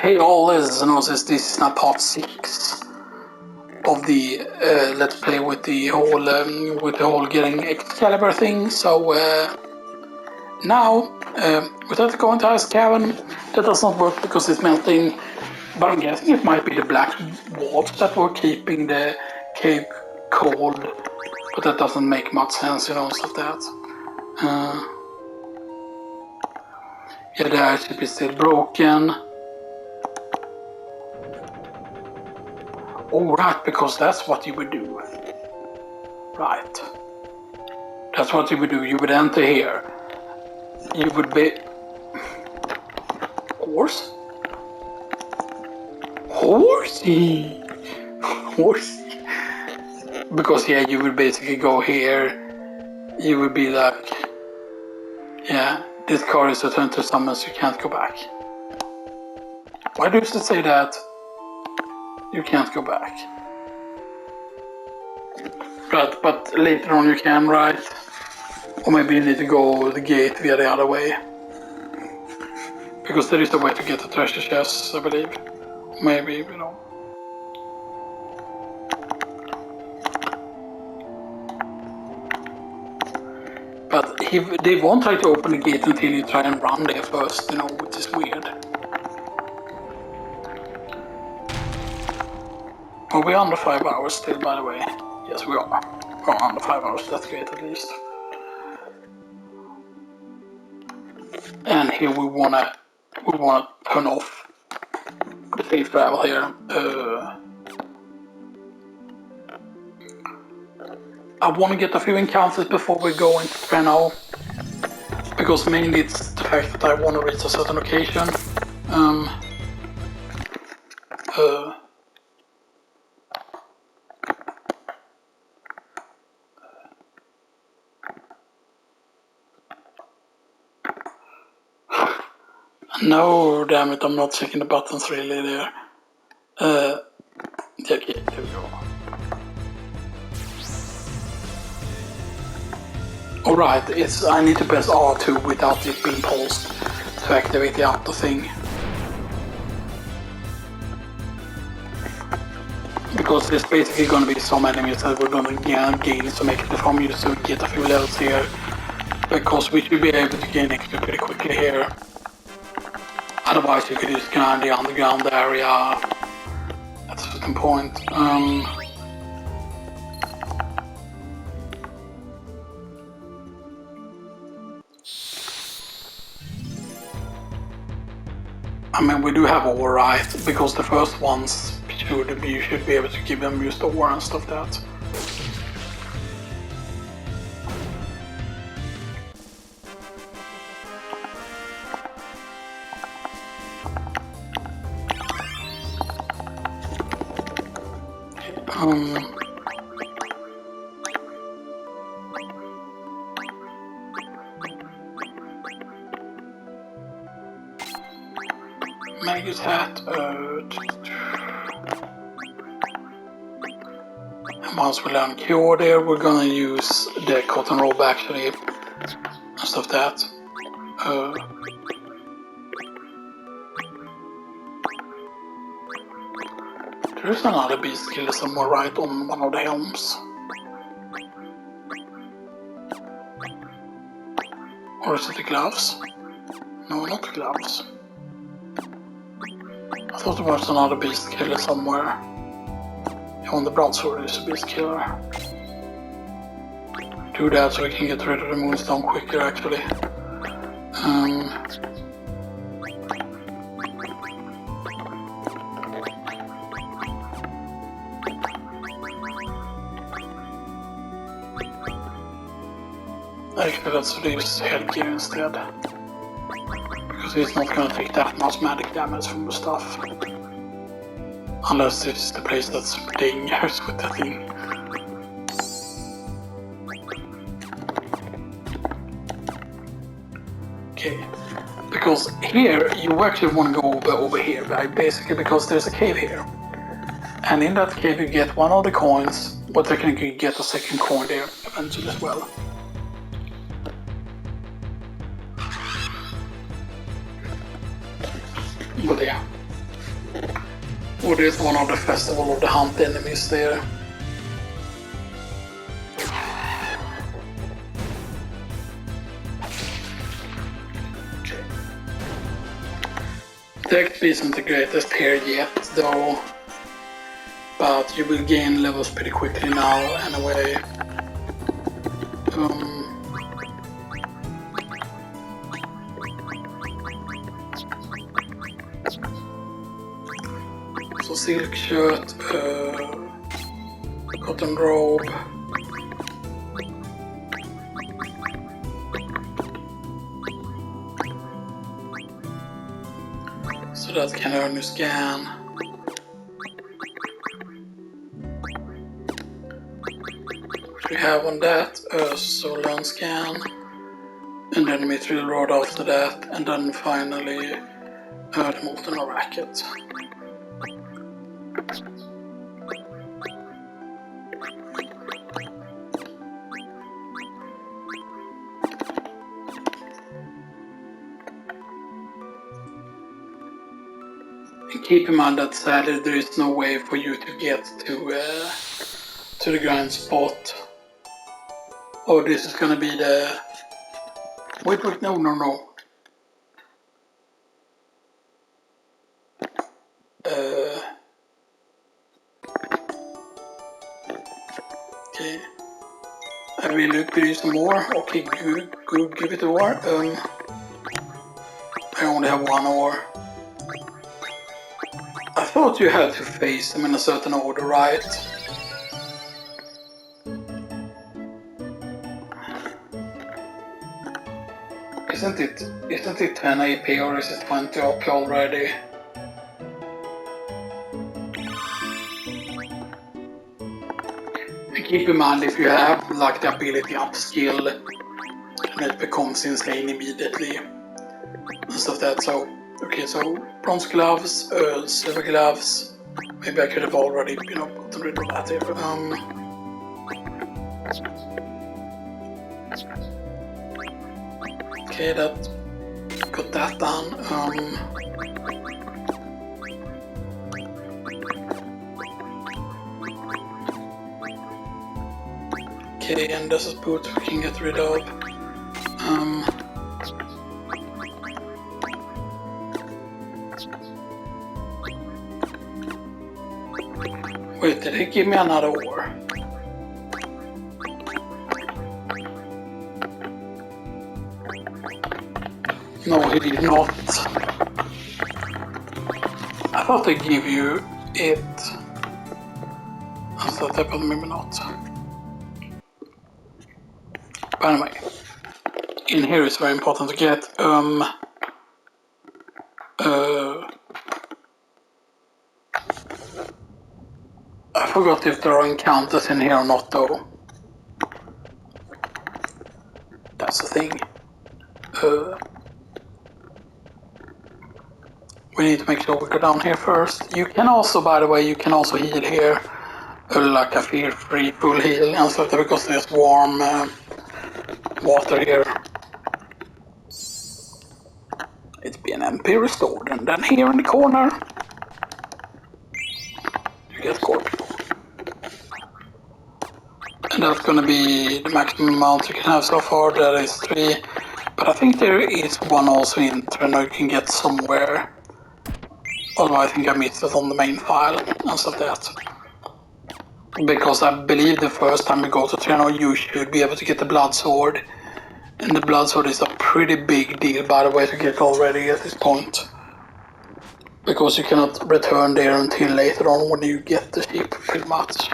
Hey all, this is now part 6 of the let's play with the whole getting Excalibur thing. So now without going to Ice Cavern, that does not work because it's melting. But I'm guessing it might be the black walls that were keeping the cave cold. But that doesn't make much sense, you know, stuff that. Yeah, the airship is still broken. Oh, right, because that's what you would do. Right. That's what you would do. You would enter here. You would be... Horse? Horsey! Horsey. Because, yeah, you would basically go here. You would be like... Yeah, this car is returned to summons, you can't go back. Why does it say that? You can't go back. But later on you can, right? Or maybe you need to go the gate via the other way. Because there is a way to get the treasure chests, I believe. Maybe, you know. But they won't try to open the gate until you try and run there first, you know, which is weird. Are we under 5 hours still, by the way? Yes, we are. We're under 5 hours, that's great at least. And here we wanna turn off the safe travel here. I want to get a few encounters before we go into Treno, because mainly it's the fact that I want to reach a certain location. No, damn it, I'm not checking the buttons really there. Okay, there we go. Alright, I need to press R2 without it being paused to activate the auto thing. Because there's basically going to be some enemies that we're going to gain some XP from you, so we get a few levels here. Because we should be able to gain XP pretty quickly here. Otherwise you could just grind the underground area at a certain point. I mean, we do have ore, right? Because the first ones, you should be able to give them used ore and stuff like that. Magus hat. And once we learn cure there, we're gonna use the cotton robe actually and stuff like that. There is another beast killer somewhere right on one of the helms. Or is it the gloves? No, not the gloves. I thought there was another beast killer somewhere. Yeah, on the broadsword is a beast killer. Do that so we can get rid of the moonstone quicker actually. Actually, let's use headgear instead. Because he's not going to take that much magic damage from the stuff. Unless this is the place that's dangerous with the thing. Okay. Because here, you actually want to go over here, right? Basically because there's a cave here. And in that cave you get one of the coins, but technically you get a second coin there eventually as well. But yeah. Or there's one of the Festival of the Hunt enemies there. The XP isn't the greatest here yet though, but you will gain levels pretty quickly now anyway. So silk shirt, cotton robe. So that can earn you scan. What we have on that, so learn scan, and then mithril rod after that, and then finally the molten racket. And keep in mind that sadly there is no way for you to get to the grind spot. Oh, this is gonna be the... Wait, no. Okay. I will look for some more. Okay, good, give it a ore. I only have one ore. I thought you had to face them in a certain order, right? Isn't it 10 AP or is it 20 AP already? And keep in mind if you have like the ability upskill, and it becomes insane immediately and stuff like that. So okay, so bronze gloves, silver gloves. Maybe I could have already, gotten rid of that here. Okay, got that done. Okay, and this is boots we can get rid of. Wait, did he give me another ore? No, he did not. I thought they give you it. I thought that, but maybe not. But anyway, in here is very important to get. I forgot if there are encounters in here or not though. That's the thing. We need to make sure we go down here first. You can also, by the way, heal here. Like a fear-free full heal and stuff because there's warm water here. It's been MP restored, and then here in the corner you get Scorpion. And that's gonna be the maximum amount you can have so far. That is 3, but I think there is one also in Treno you can get somewhere. Although I think I missed it on the main file and stuff like that. Because I believe the first time you go to Treno you should be able to get the blood sword. And the blood sword is a pretty big deal, by the way, to get already at this point. Because you cannot return there until later on when you get the ship, pretty much.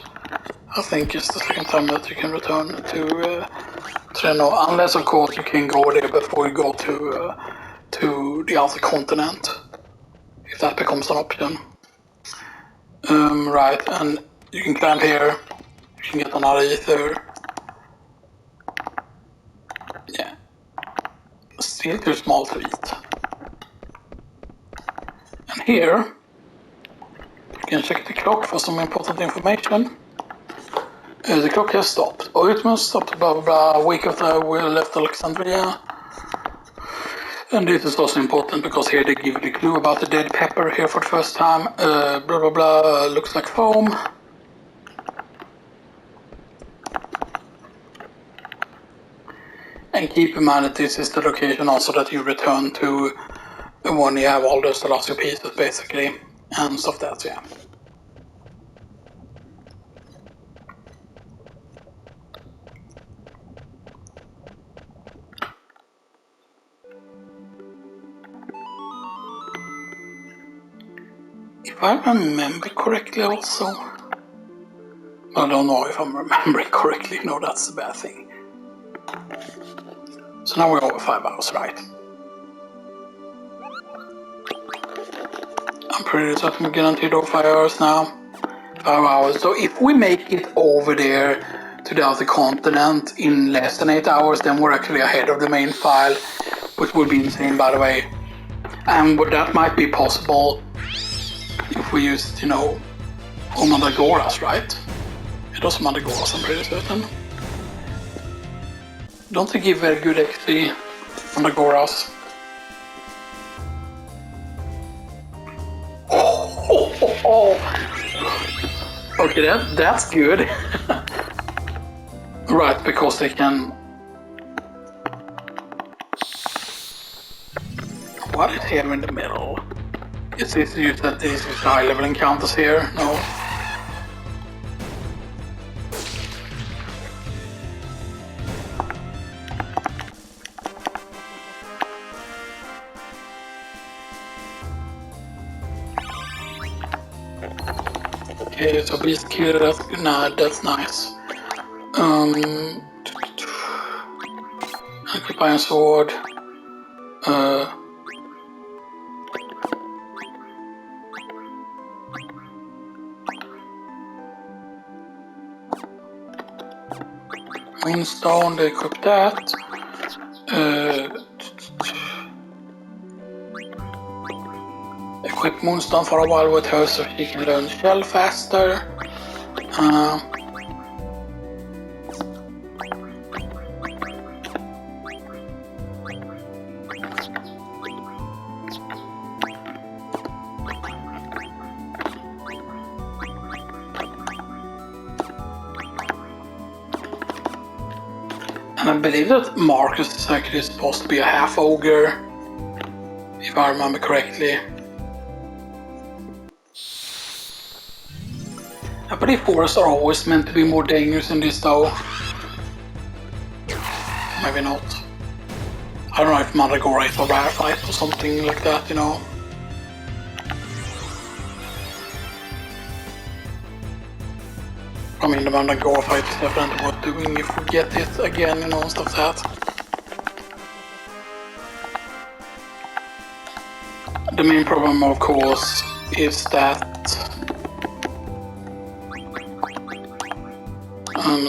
I think it's the second time that you can return to Treno, unless of course you can go there before you go to the other continent. If that becomes an option. Right, and you can climb here, you can get another ether. Yeah. Still too small to eat. And here, you can check the clock for some important information. The clock has stopped. Oitman stopped, blah blah blah. A week after we left Alexandria. And this is also important because here they give you the clue about the dead pepper here for the first time. Blah blah blah, looks like foam. And keep in mind that this is the location also that you return to when you have all those lost pieces basically. And stuff that, yeah. If I remember correctly also, I don't know if I'm remembering correctly, no, that's the bad thing. So now we're over 5 hours, right? I'm pretty certain we're guaranteed over 5 hours now. 5 hours, so if we make it over there to the other continent in less than 8 hours, then we're actually ahead of the main file, which would be insane by the way. And that might be possible if we used, you know, Mandragoras, right? It was Mandragoras, I'm pretty certain. Don't they give very good XP, Mandragoras? Okay, that's good. Right, because they can... What is here in the middle? Is this used that this is high level encounters here? No. Okay, so beast killer, that's nice. Occupying sword. Moonstone, they equip that. Equip Moonstone for a while with her so she can learn shell faster. And I believe that Marcus is actually supposed to be a half ogre, if I remember correctly. I believe forests are always meant to be more dangerous in this though. Maybe not. I don't know if Mandragora is a rare fight or something like that, you know. I mean, the Mandragora fight is definitely worth doing if we get it again, you know, and stuff like that. The main problem, of course, is that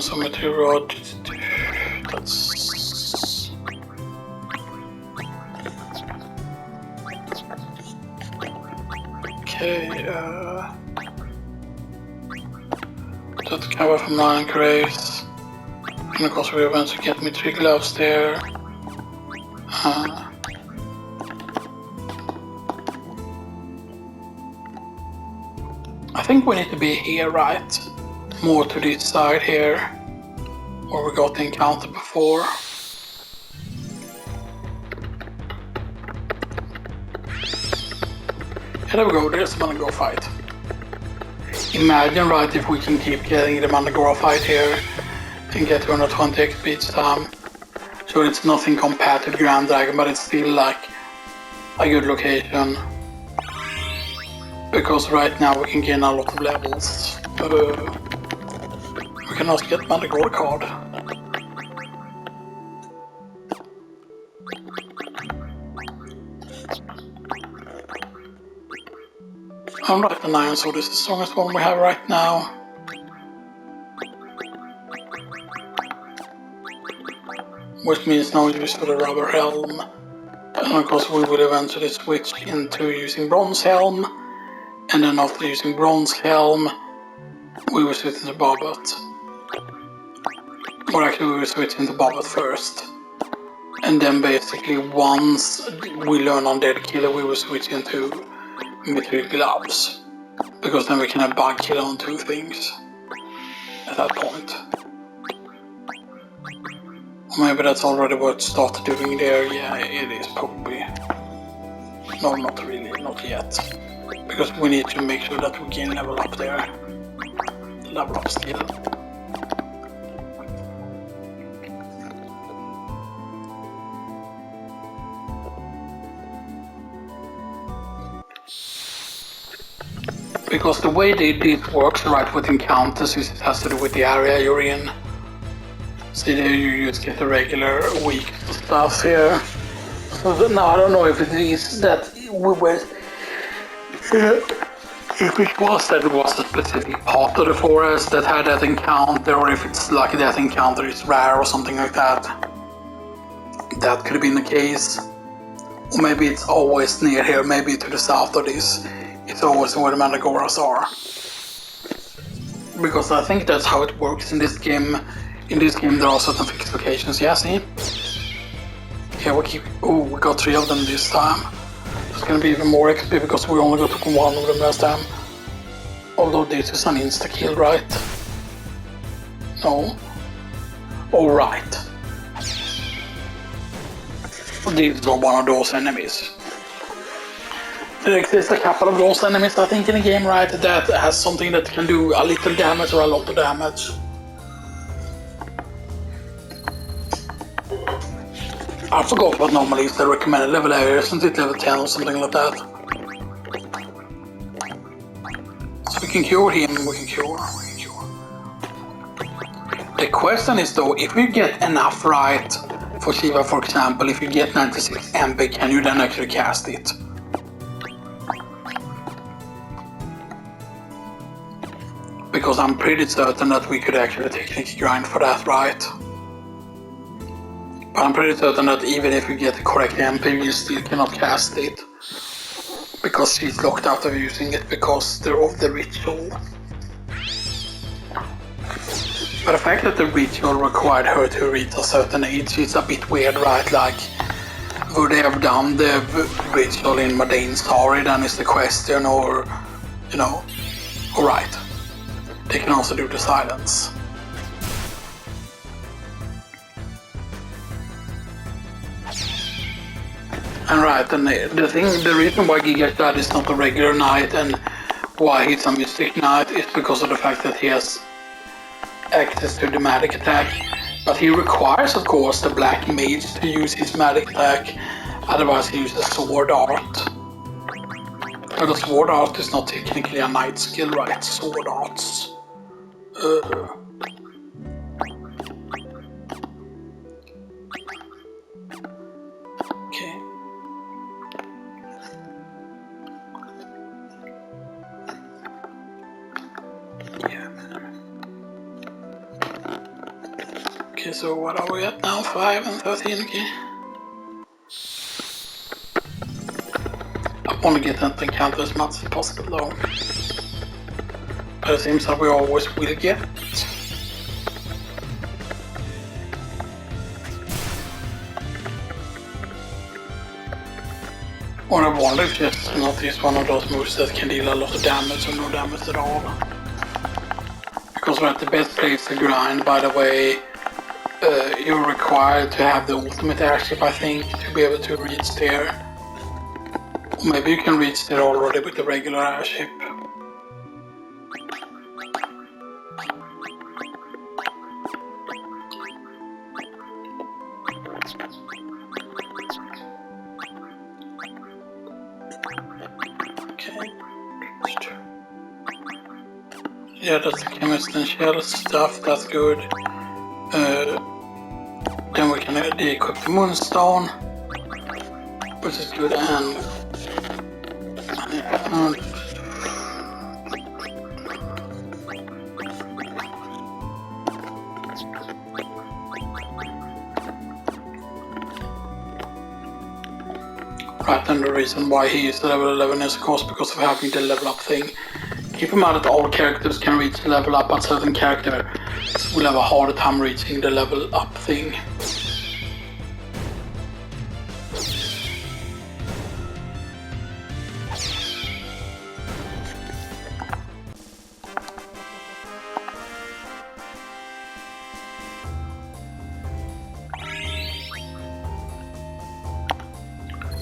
so material rod, that's okay. That's cover from Lion Grace, and of course we are going to get me 3 gloves there. I think we need to be here, right? More to this side here, where we got the encounter before. And there we go, there's the Mandragora fight. Imagine, right, if we can keep getting the Mandragora fight here and get 220 XP each time. So it's nothing compared to Grand Dragon, but it's still like a good location. Because right now we can gain a lot of levels. We can also get Mandragora card. I'm right at 9, so this is the strongest one we have right now. Which means no use for the rubber helm. And of course we will eventually switch into using bronze helm. And then after using bronze helm, we will switch into Bobbot. Or actually we will switch into Bobbot first. And then basically once we learn on Dead Killer, we will switch into Military Gloves. Because then we can have Bug Killer on 2 things at that point. Or maybe that's already what started doing there. Yeah, it is probably. No, not really, not yet. Because we need to make sure that we can level up there. Level up skill. Because the way this works right with encounters is it has to do with the area you're in. See there you just get the regular weak stuff here. So now I don't know if it is that we were... if it was that it was a specific part of the forest that had that encounter, or if it's like that encounter is rare or something like that. That could have been the case. Or maybe it's always near here, maybe to the south of this. It's always where the Mandragoras are. Because I think that's how it works in this game. In this game there are certain fixed locations, yeah, see? Here we keep... Oh, we got 3 of them this time. It's gonna be even more XP because we only got 1 of them last time. Although this is an insta-kill, right? No. Alright. This is one of those enemies. There exists a couple of those enemies, I think, in the game, right, that has something that can do a little damage or a lot of damage. I forgot what normally is the recommended level area, isn't it level 10 or something like that? So we can cure him, we can cure. The question is though, if we get enough right, for Shiva for example, if you get 96 MP, can you then actually cast it? Because I'm pretty certain that we could actually technically grind for that, right? But I'm pretty certain that even if we get the correct MP, you still cannot cast it. Because she's locked out of using it because they're of the ritual. But the fact that the ritual required her to reach a certain age is a bit weird, right? Like, would they have done the ritual in Madain Story, then is the question, or, you know, alright. They can also do the silence. And right, and the reason why Giga's dad is not a regular knight and why he's a mystic knight is because of the fact that he has access to the magic attack. But he requires, of course, the black mage to use his magic attack, otherwise he uses sword art. But sword art is not technically a knight skill, right? Sword arts. Okay. Yeah. Okay, so what are we at now? 5 and 13, okay. I want to get that encounter as much as possible though. But it seems that we always will get. Or I wonder if it's not is one of those moves that can deal a lot of damage or no damage at all. Because we're at the best place to grind, by the way, you're required to have the ultimate airship, I think, to be able to reach there. Or maybe you can reach there already with the regular airship. Yeah, that's the chemist and shell stuff, that's good. Then we can equip the moonstone, which is good, and right, and the reason why he is level 11 is of course because of having the level up thing. Keep in mind that all characters can reach level up, but certain characters will have a harder time reaching the level up thing.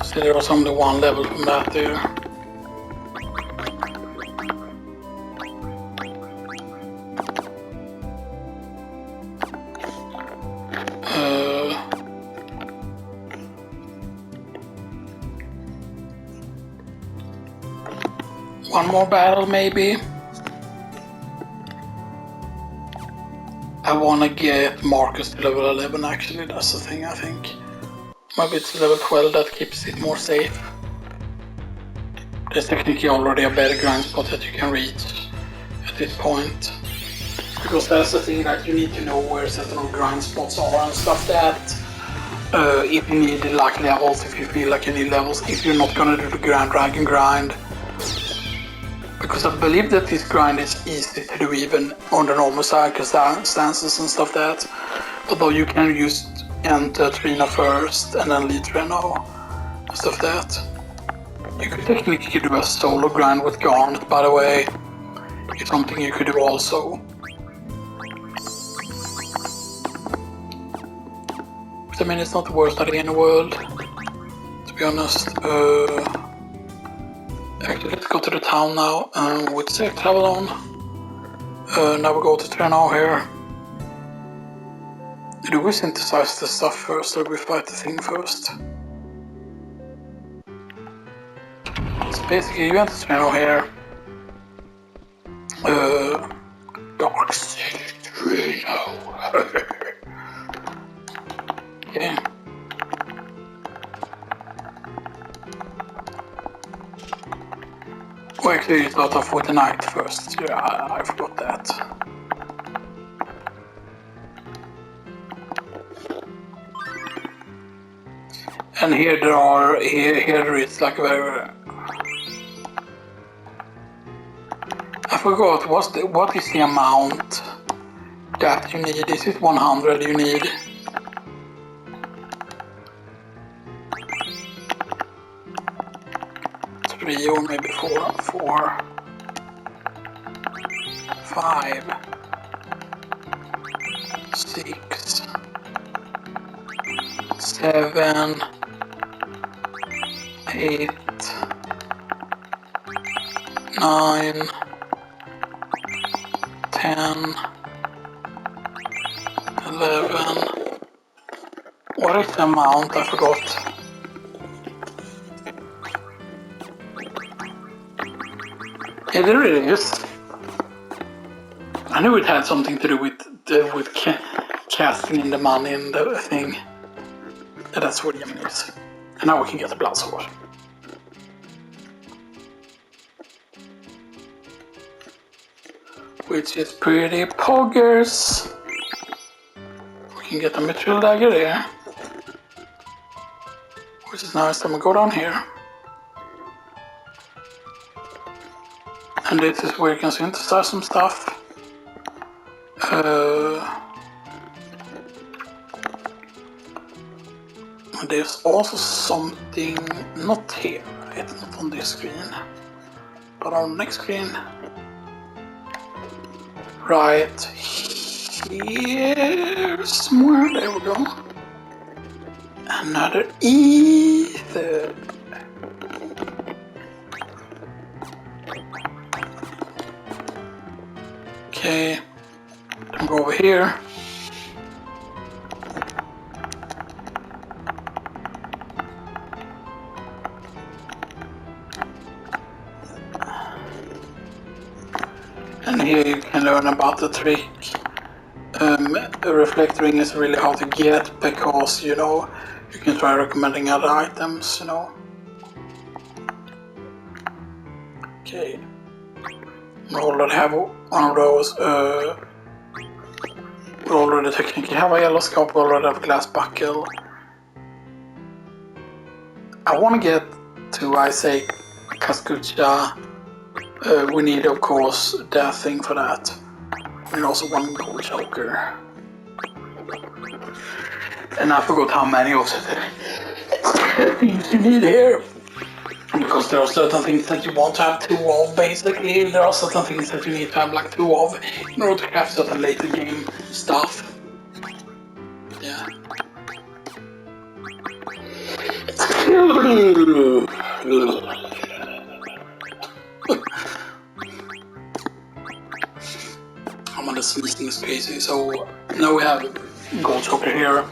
See, there was only one level from that there. One more battle, maybe. I wanna get Marcus to level 11, actually, that's the thing, I think. Maybe it's level 12 that keeps it more safe. There's technically already a better grind spot that you can reach at this point. Because that's the thing, that you need to know where certain grind spots are and stuff that. If you need like levels, if you feel like you need levels, if you're not gonna do the Grand Dragon grind. Because I believe that this grind is easy to do even on the normal cycle stances and stuff that. Although you can just enter Trina first and then lead Treno and stuff that. You could technically do a solo grind with Garnet, by the way. It's something you could do also. But I mean, it's not the worst idea in the world, to be honest. Actually, let's go to the town now with safe travel on. Now we go to Treno here. Do we synthesize the stuff first or do we fight the thing first? So basically, you enter Treno here. Dark City Treno. Okay. Oh, actually, you start off with the knight first. Yeah, I forgot that. And here there is like a very. I forgot what is the amount that you need. Is it 100 you need? Or maybe 4, 5, 6, 7, 8, 9, 10, 11. What is the amount? I forgot. Yeah, there it is. I knew it had something to do with casting in the money and the thing. And that's what it is. And now we can get the blood sword. Which is pretty poggers. We can get the mithril dagger there. Which is nice. I'm gonna go down here. And this is where you can synthesize some stuff. There's also something, not here, right? Not on this screen, but on the next screen. Right here somewhere, there we go. Another ether. Okay, then go over here. And here you can learn about the trick. The reflect ring is really hard to get because, you know, you can try recommending other items, you know. Okay. We already have one of those. We already technically have a yellow scope, we already have a glass buckle. I want to get to, I say, Kaskucha. We need, of course, that thing for that. And also one gold choker. And I forgot how many of the things you need here. Because there are certain things that you want to have 2 of, basically. There are certain things that you need to have like 2 of in order to have certain later game stuff. Yeah. I'm on the sneezing is crazy. So now we have gold chocolate here.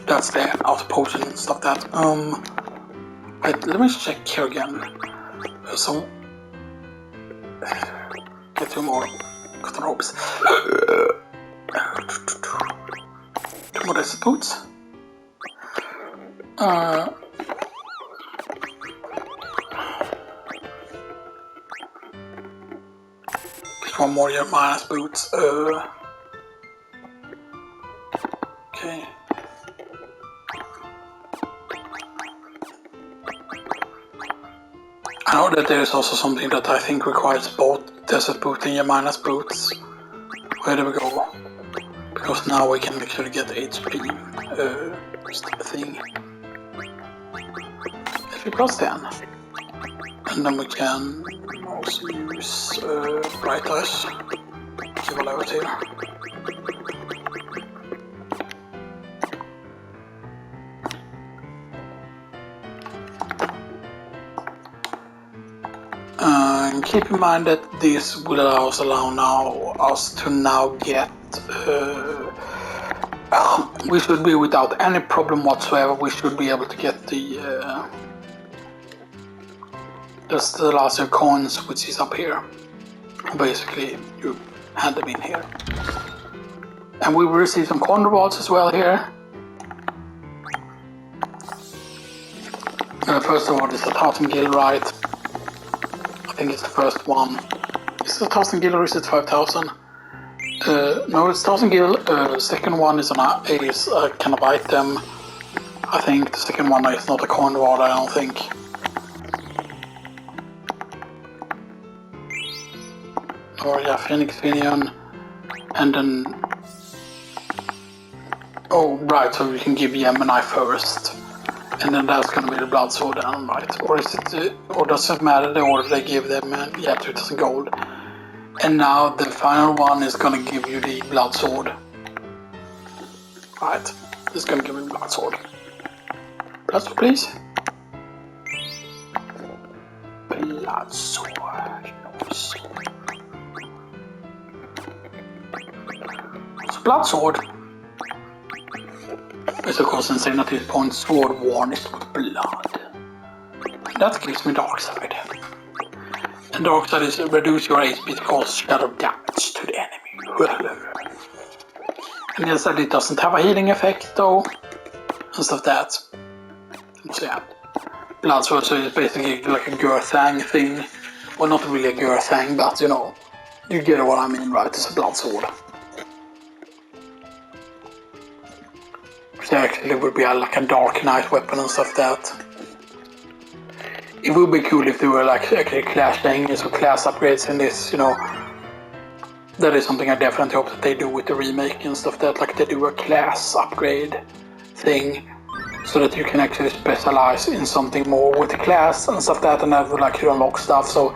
That's the outer potion and stuff that. Wait, let me check here again. So get 2 more cotton ropes. 2 more desert boots. Get 1 more here, minus boots. Okay. I know that there is also something that I think requires both desert boot and minus boots. Where do we go? Because now we can actually get HP. Thing. If we plus 10. And then we can also use bright eyes. Give a load here. And keep in mind that this will allow us to now get. We should be without any problem whatsoever. We should be able to get the just the laser coins, which is up here. Basically, you hand them in here, and we will receive some coin rewards as well here. First of all, it's 1,000 gil, right? I think it's the first one. Is it 1,000 gil or is it 5,000? No, it's 1,000 gil. Second one is a kind of item. I think the second one is not a coin reward, I don't think. Or yeah, Phoenix Finion. And then... Oh, right, so we can give Gemini first. And then that's gonna be the blood sword down, right? Or is it, or does it matter the order they give them? Yeah, 2,000 gold. And now the final one is gonna give you the blood sword. Right, it's gonna give me blood sword. Blood sword, please. Blood sword. So blood sword. It's of course insane at this point, sword varnished with blood. That gives me dark side. And dark side is reduce your HP to cause shadow damage to the enemy. And yes, it doesn't have a healing effect though, and stuff that. So yeah, blood sword is basically like a Gurthang thing. Well, not really a Gurthang, but you know, you get what I mean, right? It's a blood sword. So actually it would be like a dark knight weapon and stuff that. It would be cool if there were like actually class changes or class upgrades in this, you know. That is something I definitely hope that they do with the remake and stuff that, like they do a class upgrade thing. So that you can actually specialize in something more with the class and stuff that, and that would like to unlock stuff. So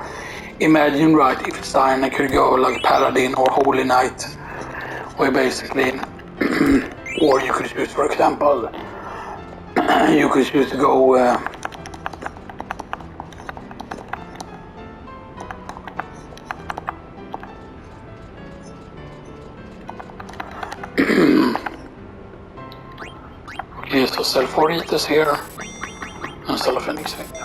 imagine, right, if it's time I could go like Paladin or Holy Knight. Where basically... Or you could choose, for example, you could choose to go okay, so sell 4 eaters here and sell a Phoenix Finion.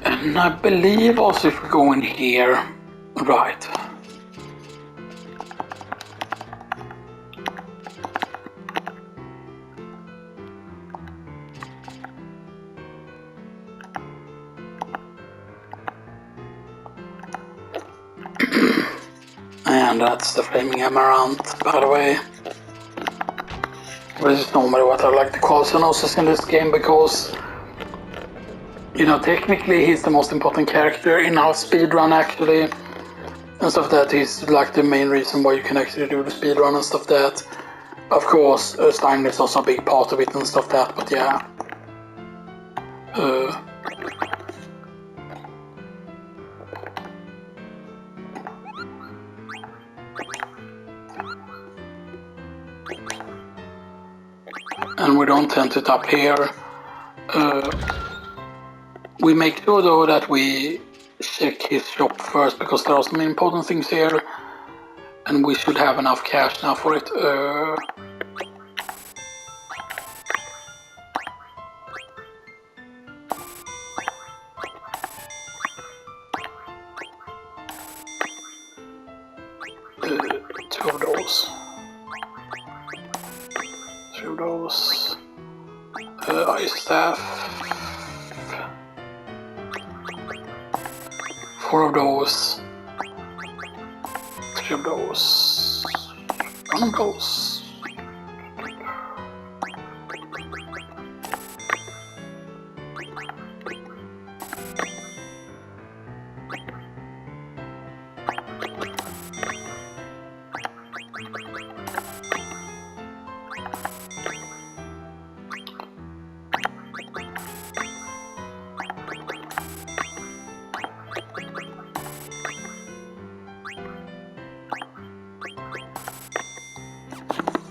And I believe also if we go in here, right. And that's the Flaming Amaranth, by the way. This is normally what I like to call Xenosis in this game because, you know, technically he's the most important character in our speedrun actually. And stuff that he's like the main reason why you can actually do the speedrun and stuff that. Of course, Stein is also a big part of it and stuff that, but yeah. and we don't tent it up here. We make sure though that we check his shop first, because there are some important things here, and we should have enough cash now for it. Two of those. Ice staff. 4 of those. 3 of those. 1 of those.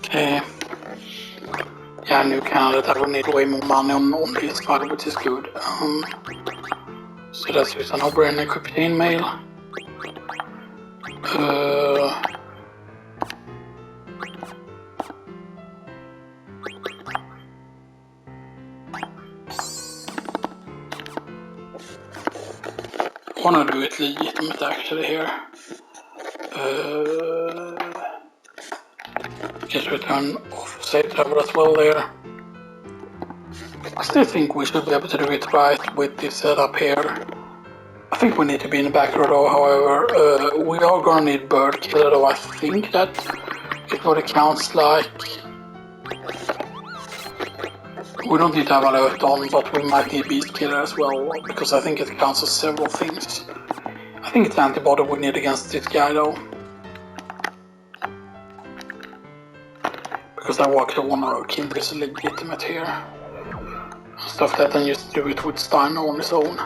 Okay. Yeah, new candidate. I will need way more money on this file, which is good. So let's use an no-brainer equip chainmail. I want to do it legitimate actually here. Just return off save server as well there. I still think we should be able to do it right with this setup here. I think we need to be in the back row though, however. We are gonna need bird killer though. I think that is what it counts like. We don't need to have alert on, but we might need beast killer as well, because I think it counts as several things. I think it's antibody we need against this guy though. Because I actually want to keep this legitimate here. Stuff that and just do it with Steiner on his own.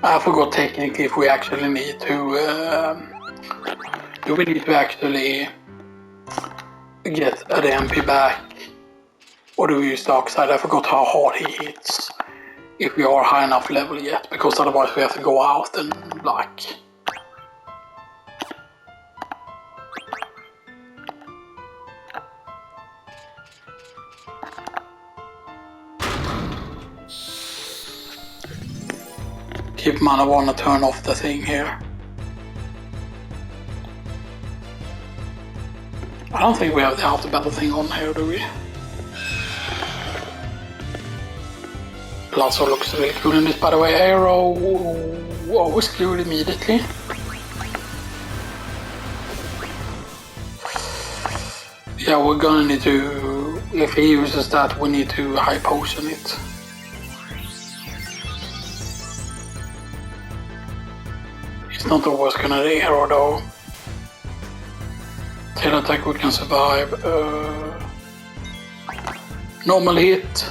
I forgot technically if we actually need to... do we need to actually get the MP back? Or do we use the oxide? I forgot how hard he hits. If we are high enough level yet, because otherwise we have to go out and like... Keep him on, I want to turn off the thing here. I don't think we have the after battle thing on here, do we? Bloodsaw looks really cool in this, by the way. Arrow always glued immediately. Yeah, we're gonna need to, if he uses that, we need to high potion it. It's not always gonna be arrow though. Tail attack we can survive. Normal hit.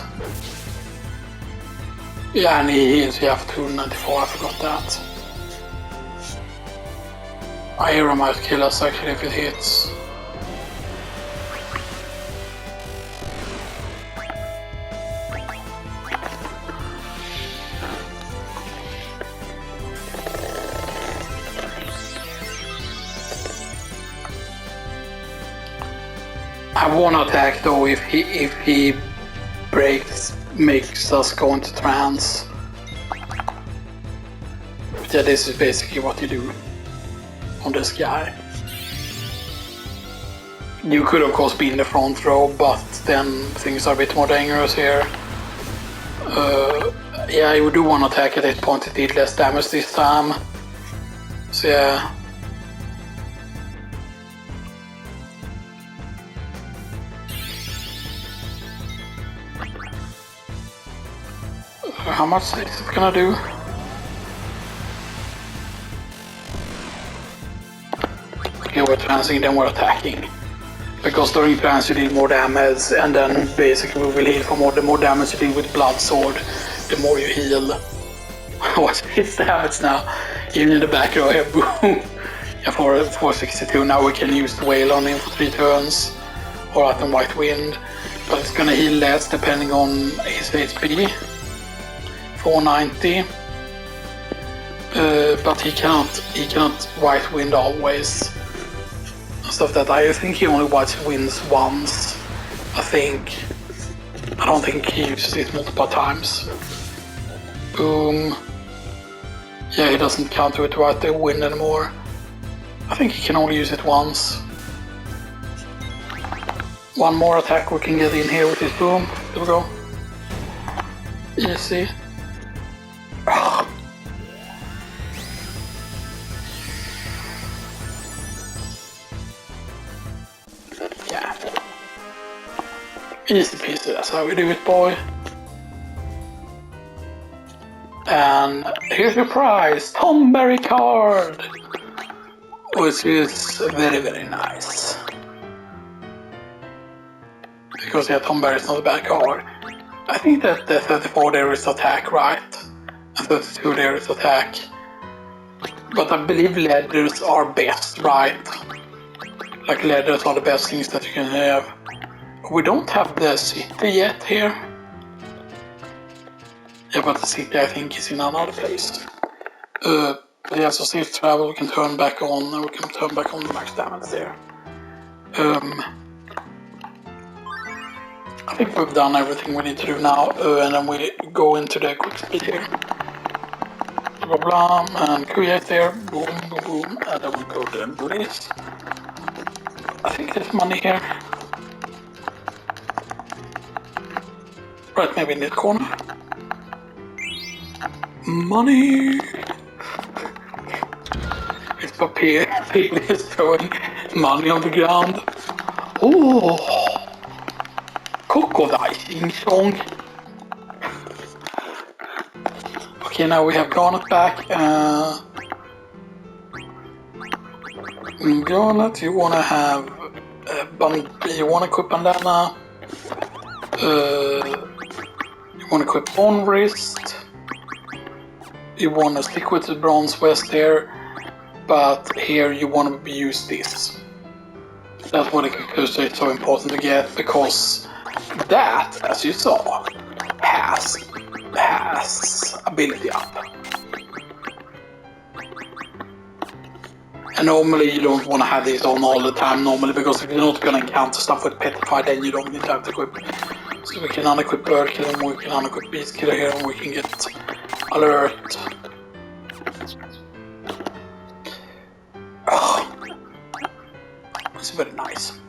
Yeah, and he heals, you have 294, I forgot that. Arrow might kill us actually if it hits. I wanna attack though if he breaks, makes us go into trance. But yeah, this is basically what you do on this guy. You could of course be in the front row, but then things are a bit more dangerous here. Yeah, you do want to attack at this point, it did less damage this time. So yeah. How much is it gonna do? Okay, we're transing, then we're attacking. Because during trance you deal more damage, and then basically we will heal for more. The more damage you deal with blood sword, the more you heal. What's his damage now? Even in the back row here, boom! Yeah, for 462, now we can use the whale on him for 3 turns, or out in White Wind, but it's gonna heal less depending on his HP. 490, but he can't White Wind always. Stuff that I think he only White Winds once, I think. I don't think he uses it multiple times. Boom. Yeah, he doesn't counter it White Wind anymore. I think he can only use it once. One more attack we can get in here with his boom. There we go. Easy. Yeah. Easy peasy, that's how we do it, boy. And here's your prize, Tomberry card! Which is very, very nice. Because yeah, Tomberry is not a bad card. I think that the 34 there is attack, right? And 32 there is attack. But I believe leathers are best, right? Like leathers are the best things that you can have. We don't have the city yet here. Yeah, but the city I think is in another place. Yeah, so safe travel, we can turn back on, and we can turn back on the max damage there. I think we've done everything we need to do now, and then we go into the quick speed here. Blah blah, and create there, boom, boom, boom, and then we go to do this. I think there's money here. Right, maybe in this corner. Money! It's Papier, people is throwing money on the ground. Oh! Crocodile song. Okay, now we have Garnet back. Garnet, you wanna have you wanna equip bandana. You wanna equip on wrist. You wanna stick with the bronze vest here, but here you wanna use this. That's what it's so important to get, because that, as you saw, has ability up. And normally you don't want to have these on all the time normally, because if you're not going to encounter stuff with Petrified, then you don't need to have to equip. So we can unequip Bird Killer, and we can unequip Beast Killer here, and we can get Alert. Oh, it's very nice.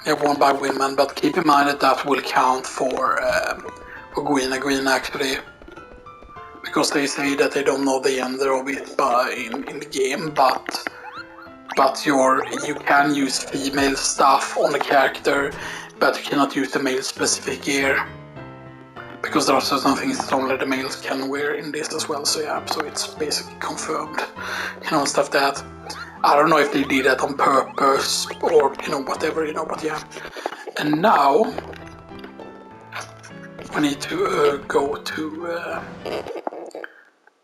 Yeah, won by Windman, but keep in mind that that will count for Green actually, because they say that they don't know the gender of it in the game, but you can use female stuff on the character, but you cannot use the male specific gear, because there are certain things that only the males can wear in this as well. So yeah, so it's basically confirmed, stuff that. I don't know if they did that on purpose or, whatever, but yeah. And now, we need to go to,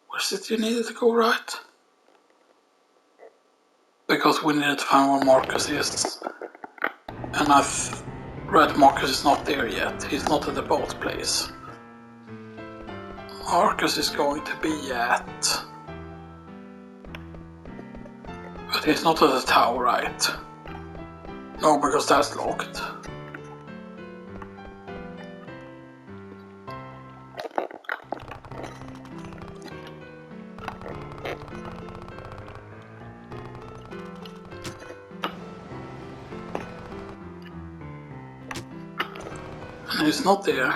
where's it you needed to go, right? Because we needed to find where Marcus is. And right, Marcus is not there yet. He's not at the boat place. Marcus is going to be at... But he's not at the tower, right? No, because that's locked. And he's not there.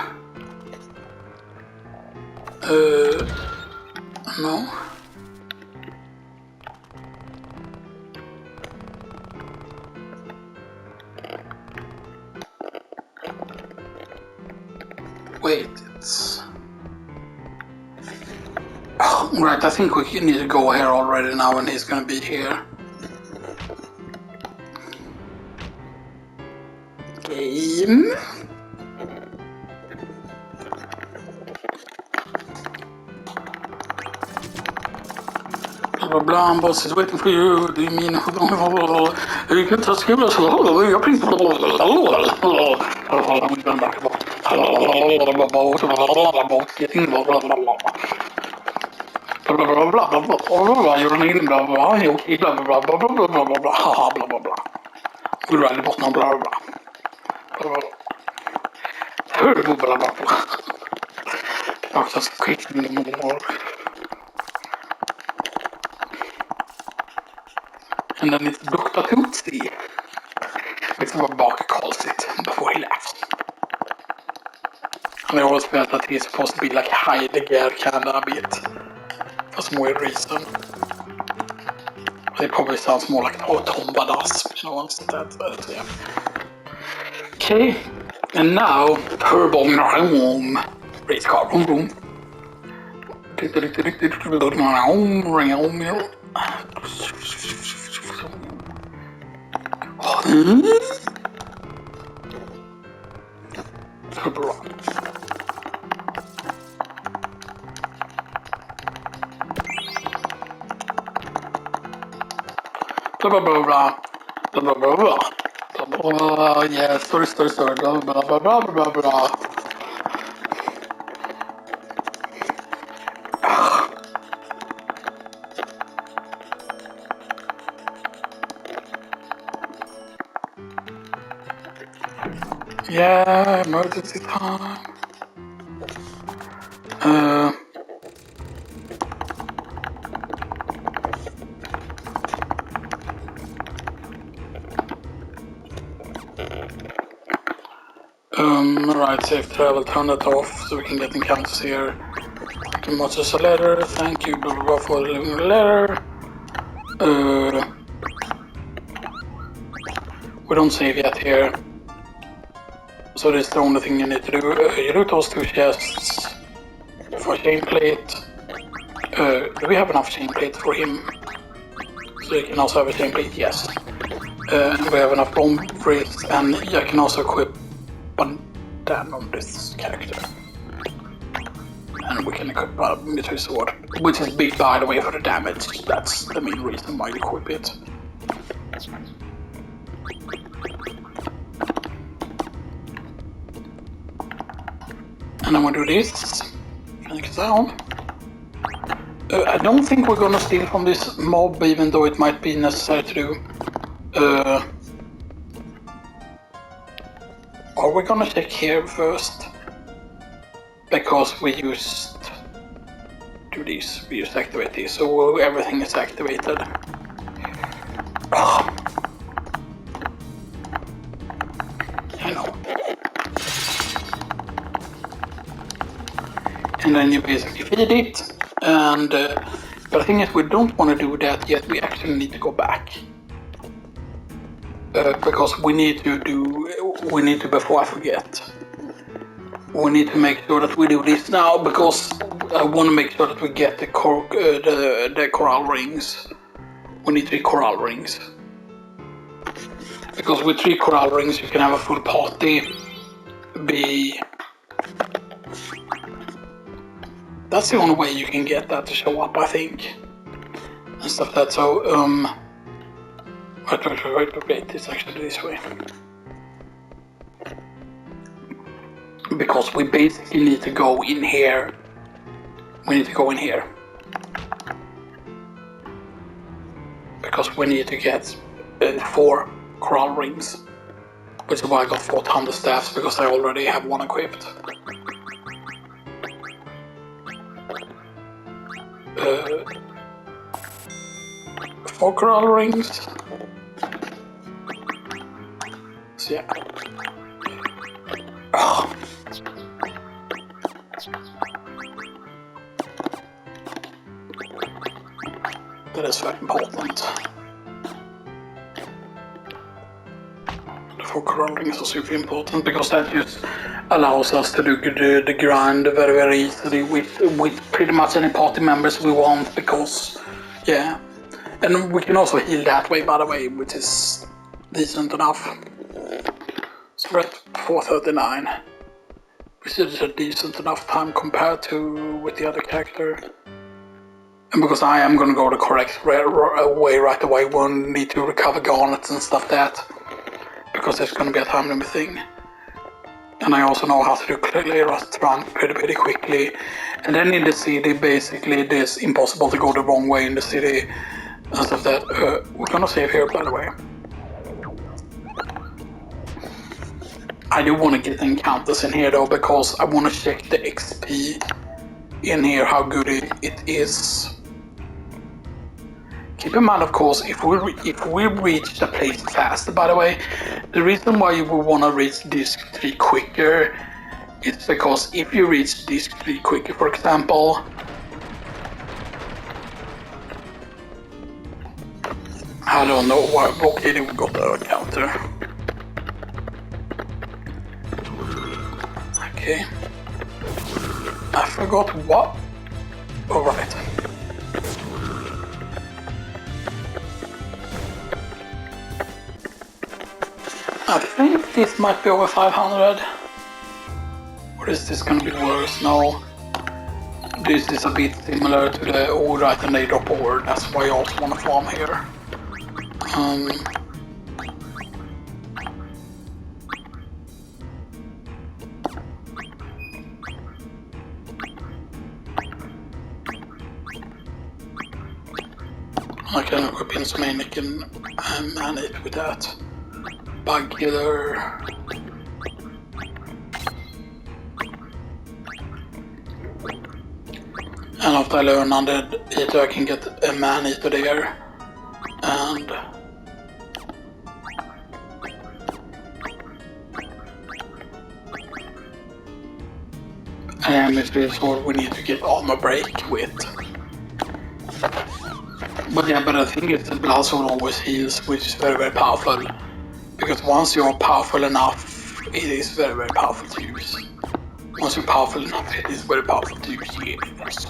No. Wait, it's... Oh, right, I think we need to go here already now, and he's gonna be here. game. Blah blah blah, boss is waiting for you. Do you mean you can just give us getting blah blah blah blah blah. You're running blah blah. Okay, blah blah blah blah blah blah blah blah. Haha, blah blah blah. We're right about now. Blah blah blah. Blah blah blah blah. I'm just quickly more. And then it's Dr. Tootsie, which is what Barker calls it before he laughs. And I always felt that he's supposed to be like Heidegger kind of a bit, for some weird reason. It probably sounds more like Tomba does, you know, instead, but yeah. Okay, and now, Turbo Room, race car, boom boom. Turbo Run. Blah blah blah blah blah blah blah blah blah blah. Yeah, sorry blah blah blah blah blah blah. Yeah, emergency time. Right, safe travel, turn that off so we can get encounters here. Thank you much as a letter, thank you blah blah blah for the letter. We don't save yet here. So this is the only thing you need to do. You do those two chests for chain plate. Do we have enough chain plate for him? So you can also have a chain plate, yes. We have enough bomb wrist, and I can also equip Bandan on this character. And we can equip a military sword, which is big by the way for the damage. That's the main reason why you equip it. And I'm gonna do this. Phoenix down. I don't think we're gonna steal from this mob, even though it might be necessary to do. Are we gonna check here first? Because we used do these, we used activate these, so everything is activated. I know. And then you basically feed it, and but the thing is, we don't want to do that yet. We actually need to go back because we need to before I forget. We need to make sure that we do this now because I want to make sure that we get the coral rings. We need 3 coral rings because with 3 coral rings you can have a full party. That's the only way you can get that to show up, I think, and stuff like that. So wait, it's actually this way. Because we basically need to go in here. We need to go in here. Because we need to get 4 coral rings. Which is why I got 4 thunder staffs, because I already have 1 equipped. 4 coral rings. So yeah. Oh. That is very important. The 4 coral rings are super important because that just allows us to do the grind very, very easily with pretty much any party members we want, because yeah. And we can also heal that way, by the way, which is decent enough. So we're at 439. Which is a decent enough time compared to with the other character. And because I am gonna go the correct way right away, won't need to recover garnets and stuff that. Because there's gonna be a time limit thing. And I also know how to do clear run pretty quickly. And then in the city, basically it is impossible to go the wrong way in the city and stuff that. We're gonna save here, by the way. I do want to get encounters in here though, because I want to check the XP in here, how good it is. Keep in mind, of course, if we reach the place faster, by the way, the reason why you would want to reach Disc 3 quicker is because if you reach Disc 3 quicker, for example, I don't know why, okay, we got the counter. Okay. I forgot what. Alright. I think this might be over 500. Or is this gonna be worse? No. This is a bit similar to the alright and they drop ore. That's why I also want to farm here. I can equip in some manic and man it with that. Bug killer. And after I learn undead eater, I can get a man eater there. And mystery sword we need to get armor break with. But yeah, but I think it's the blood sword always heals, which is very powerful. Because once you're powerful enough, it is very powerful to use. Once you're powerful enough, it is very powerful to use. Yes.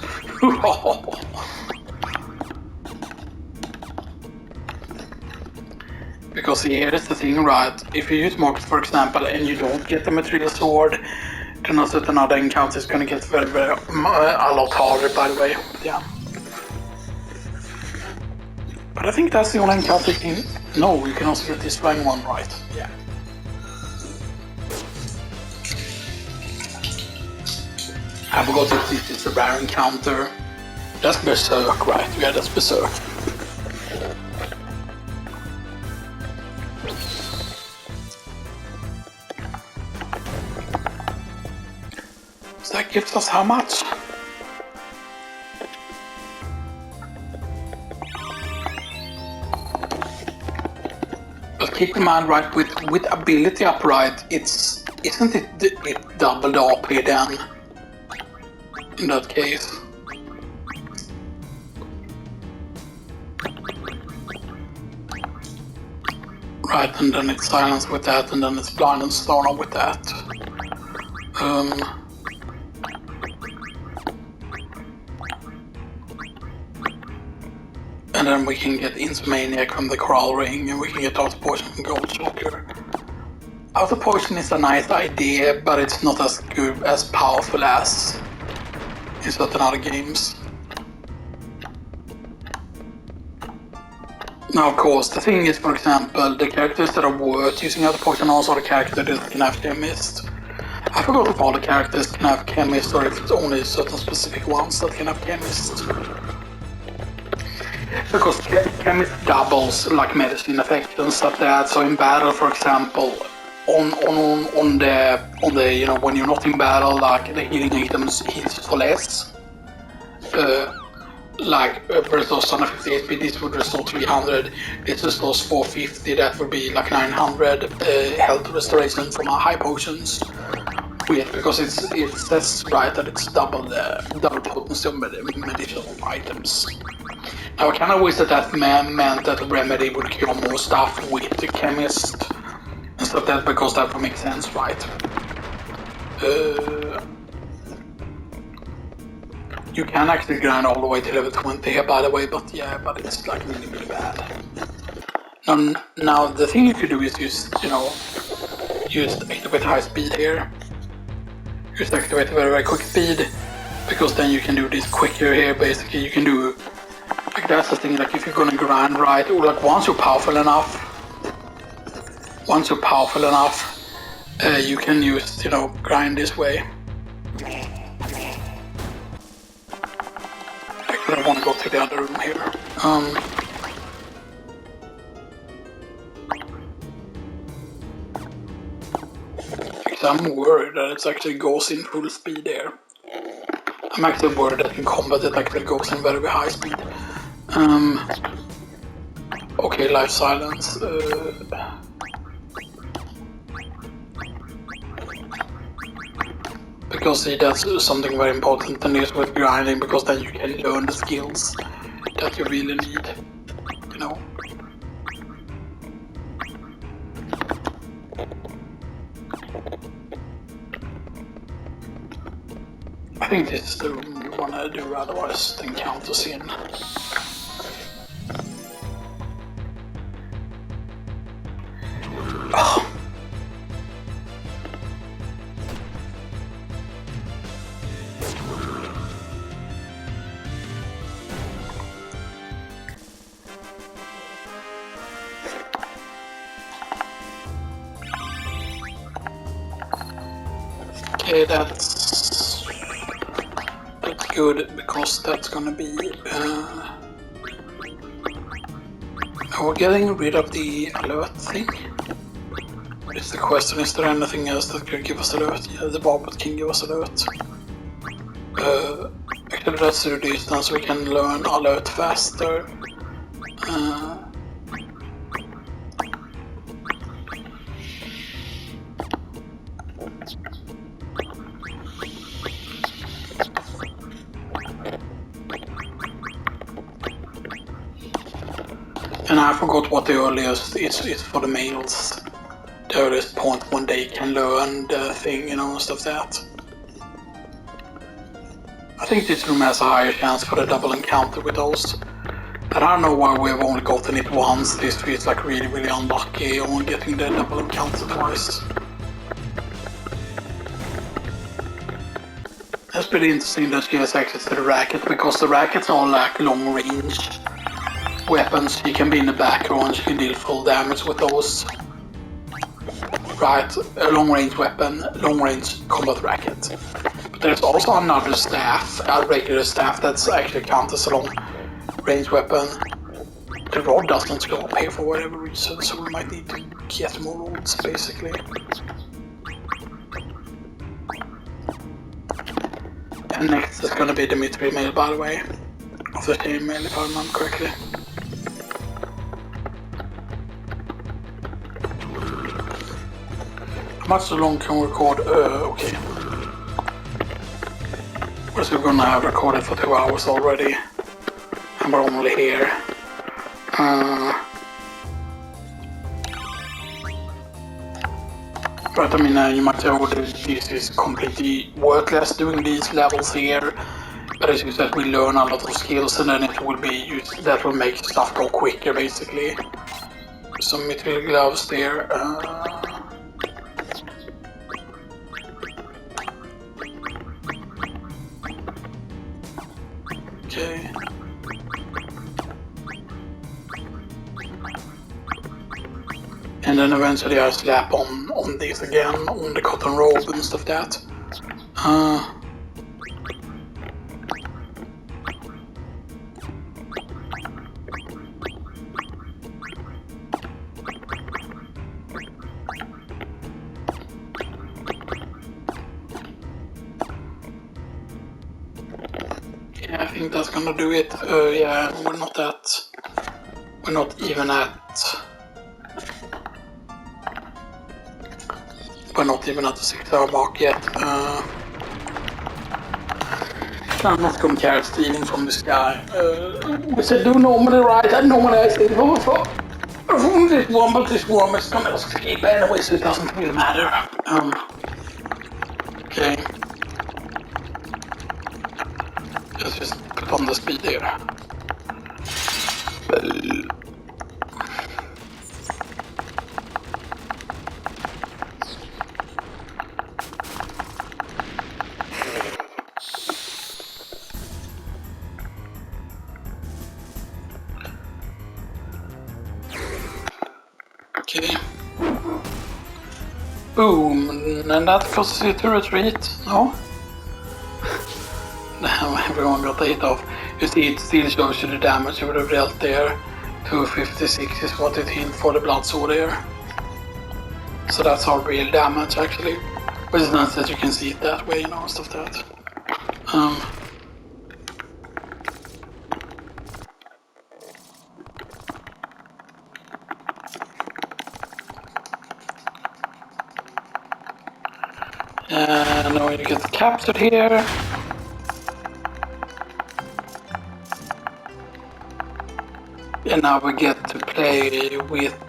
Because here is the thing, right? If you use Marks, for example, and you don't get the material sword, then also another encounter is going to get very a lot harder, by the way. Yeah. But I think that's the only encounter you can... No, you can also get this flying one, right? Yeah. I forgot that this is a rare encounter. That's Berserk, right? Yeah, that's Berserk. So that gives us how much? Keep in mind, right, with ability upright, isn't it double the AP then? In that case. Right, and then it's silence with that, and then it's blind and stoner with that. And then we can get Insomaniac from the Coral Ring, and we can get Outer Poison from Gold Shocker. Outer Poison is a nice idea, but it's not as good, as powerful as in certain other games. Now, of course, the thing is, for example, the characters that are worth using Outer Poison are also the characters that can have Chemist. I forgot if all the characters can have Chemist, or if it's only certain specific ones that can have Chemist. Because Chemist doubles like medicine effect and stuff like that. So in battle, for example, on the you know, when you're not in battle, like the healing items heals for less. Like versus 150 HP, this would restore 300. This restores 450. That would be like 900 health restoration from our high potions. Weird, because it says right that it's double potency of medicinal items. Now I kind of wish that meant that the remedy would cure more stuff with the Chemist and stuff like that, because that would make sense, right? You can actually grind all the way to level 20 here, by the way, but yeah, but it's like really bad. Now the thing you could do is just, you know, just activate high speed here. Just activate very, very quick speed, because then you can do this quicker here. Basically, you can do like that's the thing. Like if you're gonna grind right, or like once you're powerful enough, you can use, you know, grind this way. Actually, I want to go to the other room here. I'm worried that it actually goes in full speed there. I'm actually worried that in combat it actually goes in very, very high speed. Okay, life silence. Because see, that's something very important in this with grinding, because then you can learn the skills that you really need, you know. I think this is the room you wanna do, otherwise the encounter's in. Oh. Okay, that's good, because that's gonna be we're getting rid of the alert thing. It's the question, is there anything else that could give us alert? Yeah, the barbot can give us alert. Actually, let's do this then, so we can learn alert faster. And I forgot what the earliest is for the males. The earliest point when they can learn the thing, you know, and stuff like that. I think this room has a higher chance for the double encounter with those. And I don't know why we've only gotten it once. This feels like really, really unlucky on getting the double encounter twice. That's pretty interesting that she has access to the racket, because the rackets are like long range weapons. You can be in the back row and you can deal full damage with those. Right, a long range weapon, long range combat racket. But there's also another staff, a regular staff, that's actually counted as a long range weapon. The rod doesn't go up here for whatever reason, so we might need to get more rods basically. And next is gonna be the Dimitri mail, by the way, of the same mail if I remember correctly. How much long can we record? Okay. We're gonna have recorded for 2 hours already, and we're only here. But I mean, you might say, oh, this is completely worthless doing these levels here. But as you said, we learn a lot of skills, and then it will be used, that will make stuff go quicker, basically. Some material gloves there. Okay. And then eventually I slap on this again, on the cotton robe and stuff like that. Yeah, I think that's gonna do it. Yeah, we're not even at the 6 hour mark yet. I'm not gonna carry stealing from this guy. Which I do normally, right? I normally I say, this one is gonna escape anyway, so it doesn't really matter. Okay. Let's just put on the speed here. Okay. Boom, and that causes you to retreat. No? Damn, everyone got the hit off. You see, it still shows you the damage you would have dealt there. 256 is what it healed for the blood sword there. So that's our real damage actually. But it's nice that you can see it that way, you know, stuff that. And now you get captured here. And now we get to play with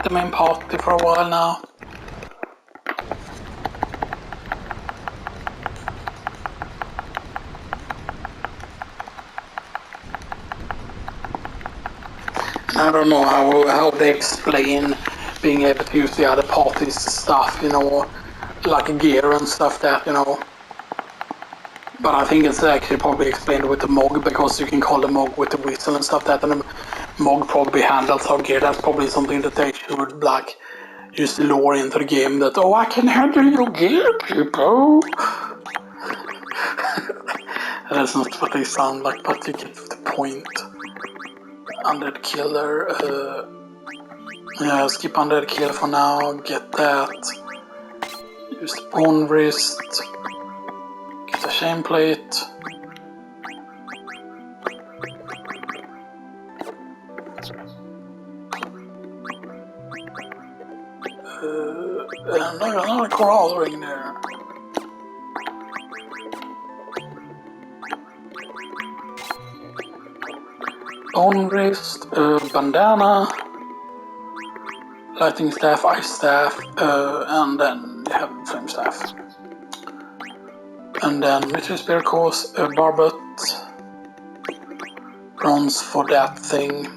the main party for a while now. I don't know how they explain being able to use the other party's stuff, you know, like gear and stuff that, you know. But I think it's actually probably explained with the Mog, because you can call the Mog with the whistle and stuff that, and the Mog probably handles our gear. That's probably something that they should like use the lore into the game, that, oh, I can handle your gear, people. That's not what they sound like, but you get the point. Undead Killer, yeah, skip Undead Kill for now, get that. Use the Bone Wrist, get a Shame Plate. And another Coral Ring there. Bone Wrist, Bandana, Lightning Staff, Ice Staff, and then you have Flame Staff. And then Mystery Spear Course, Barbet, Bronze for that thing.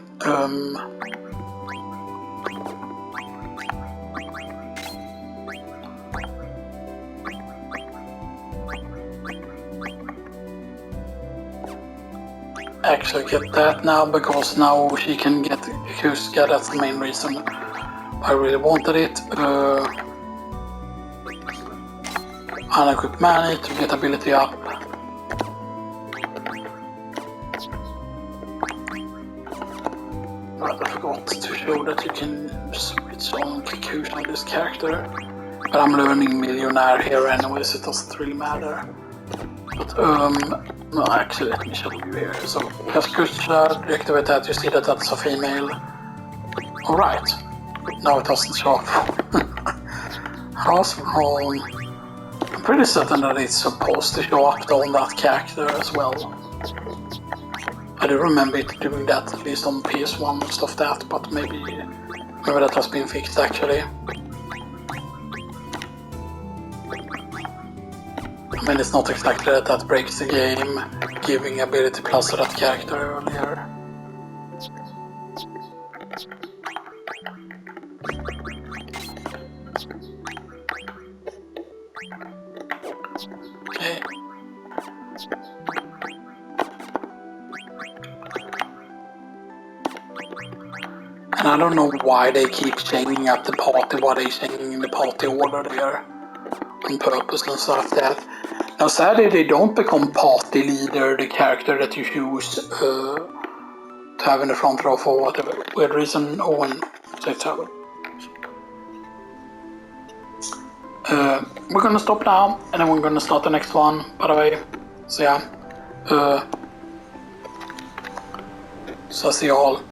Actually get that now, because now she can get Kuska, that's the main reason I really wanted it. Unequip Mani to get ability up. Right, I forgot to show that you can switch on Kikush on this character. But I'm learning Millionaire here anyway, so it doesn't really matter. But no, actually let me show you here. So Kaskusha, deactivate that, you see that that's a female. Alright, now it doesn't show up. How's wrong? I'm pretty certain that it's supposed to show up on that character as well. I do remember it doing that, at least on PS1 and stuff that, but maybe that has been fixed actually. I mean, it's not exactly that breaks the game, giving ability plus to that character earlier. Okay. And I don't know why they keep changing up the party, why they're changing the party order there on purpose and stuff that. Now sadly they don't become party leader, the character that you choose to have in the front row for whatever weird reason. Owen safe travel. We're gonna stop now and then we're gonna start the next one, by the way. So yeah. So I see you all.